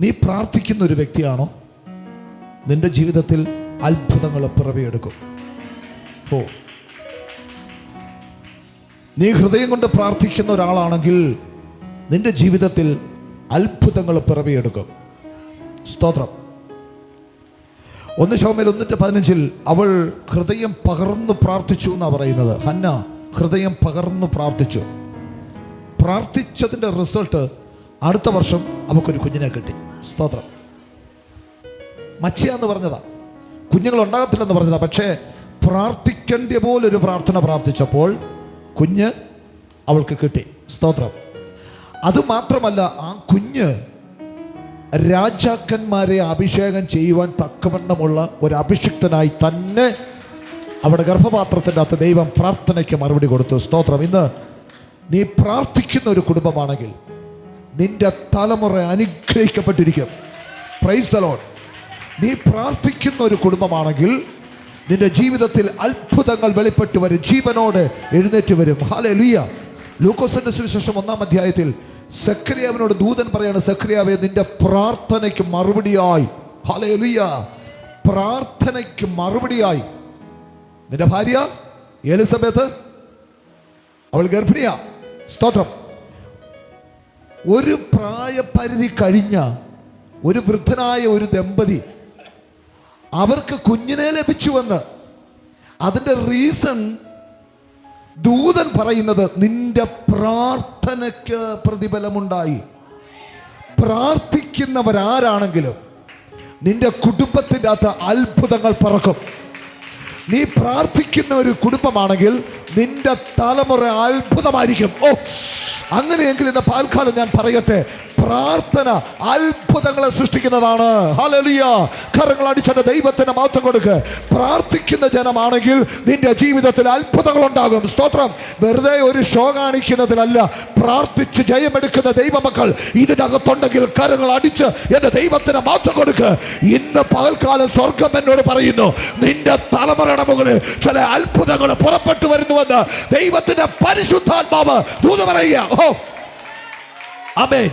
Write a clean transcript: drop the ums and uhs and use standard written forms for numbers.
നീ പ്രാർത്ഥിക്കുന്ന ഒരു വ്യക്തിയാണോ, നിന്റെ ജീവിതത്തിൽ അത്ഭുതങ്ങൾ പിറവിയെടുക്കും. ഓ, നീ ഹൃദയം കൊണ്ട് പ്രാർത്ഥിക്കുന്ന ഒരാളാണെങ്കിൽ നിന്റെ ജീവിതത്തിൽ അത്ഭുതങ്ങൾ പിറവിയെടുക്കും. സ്തോത്രം. 1 ശമൂവേൽ 1:15 അവൾ ഹൃദയം പകർന്നു പ്രാർത്ഥിച്ചു എന്നാണ് പറയുന്നത്. ഹന്ന ഹൃദയം പകർന്നു പ്രാർത്ഥിച്ചു. പ്രാർത്ഥിച്ചതിൻ്റെ റിസൾട്ട് അടുത്ത വർഷം അവൾക്കൊരു കുഞ്ഞിനെ കിട്ടി. സ്തോത്രം. മച്ചിയാന്ന് പറഞ്ഞതാ, കുഞ്ഞുങ്ങൾ ഉണ്ടാകത്തില്ലെന്ന് പറഞ്ഞതാ. പക്ഷേ പ്രാർത്ഥിക്കേണ്ട പോലൊരു പ്രാർത്ഥന പ്രാർത്ഥിച്ചപ്പോൾ കുഞ്ഞ് അവൾക്ക് കിട്ടി. സ്തോത്രം. അതുമാത്രമല്ല, ആ കുഞ്ഞ് രാജാക്കന്മാരെ അഭിഷേകം ചെയ്യുവാൻ തക്കവണ്ണമുള്ള ഒരു അഭിഷിക്തനായി തന്നെ അവിടെ ഗർഭപാത്രത്തിൻ്റെ അകത്ത് ദൈവം പ്രാർത്ഥനയ്ക്ക് മറുപടി കൊടുത്തു. സ്തോത്രം. ഇന്ന് നീ പ്രാർത്ഥിക്കുന്ന ഒരു കുടുംബമാണെങ്കിൽ നിന്റെ തലമുറ അനുഗ്രഹിക്കപ്പെട്ടിരിക്കും. Praise the Lord. നീ പ്രാർത്ഥിക്കുന്ന ഒരു കുടുംബമാണെങ്കിൽ നിന്റെ ജീവിതത്തിൽ അത്ഭുതങ്ങൾ വെളിപ്പെട്ട് വരും, ജീവനോട് എഴുന്നേറ്റ് വരും. ഹല്ലേലൂയ. ലൂക്കോസിന്റെ സുവിശേഷം 1-ാം അധ്യായത്തിൽ സക്കറിയാവിനോട് ദൂതൻ പറയാണ്, സക്കറിയാവേ, നിന്റെ പ്രാർത്ഥനയ്ക്ക് മറുപടിയായി, ഹല്ലേലൂയ, പ്രാർത്ഥനയ്ക്ക് മറുപടിയായി നിന്റെ ഭാര്യ എലിസബത്ത് അവൾ ഗർഭിണിയാ. സ്തോത്രം. ഒരു പ്രായപരിധി കഴിഞ്ഞ ഒരു വൃദ്ധനായ ഒരു ദമ്പതി അവർക്ക് കുഞ്ഞിനെ ലഭിച്ചുവെന്ന്, അതിൻ്റെ റീസൺ ദൂതൻ പറയുന്നത് നിന്റെ പ്രാർത്ഥനയ്ക്ക് പ്രതിഫലമുണ്ടായി. പ്രാർത്ഥിക്കുന്നവരാരാണെങ്കിലും നിന്റെ കുടുംബത്തിൻ്റെ അകത്ത് അത്ഭുതങ്ങൾ പറക്കും. നീ പ്രാർത്ഥിക്കുന്ന ഒരു കുടുംബമാണെങ്കിൽ നിന്റെ തലമുറ അത്ഭുതമായിരിക്കും. ഓ, അങ്ങനെയെങ്കിൽ ഇന്ന് പാൽക്കാലം ഞാൻ പറയട്ടെ, പ്രാർത്ഥന അത്ഭുതങ്ങളെ സൃഷ്ടിക്കുന്നതാണ്. ഹല്ലേലൂയ. കരങ്ങൾ അടിച്ചെന്റെ ദൈവത്തിന് മഹത്വം കൊടുക്ക്. പ്രാർത്ഥിക്കുന്ന ജനമാണെങ്കിൽ നിന്റെ ജീവിതത്തിൽ അത്ഭുതങ്ങൾ ഉണ്ടാകും. സ്തോത്രം. വെറുതെ ഒരു ഷോ കാണിക്കുന്നതിലല്ല, പ്രാർത്ഥിച്ച് ജയമെടുക്കുന്ന ദൈവമക്കൾ ഇതിനകത്തുണ്ടെങ്കിൽ കരങ്ങൾ അടിച്ച് എന്റെ ദൈവത്തിന് മഹത്വം കൊടുക്ക്. ഇന്ന് പകൽക്കാലം സ്വർഗം എന്നോട് പറയുന്നു, നിന്റെ തലമുറയുടെ മുകളിൽ ചില അത്ഭുതങ്ങൾ പുറപ്പെട്ടു വരുന്നുവെന്ന് ദൈവത്തിന്റെ പരിശുദ്ധാത്മാവ് ദൂത് പറയുക. ഓ, ആമേൻ.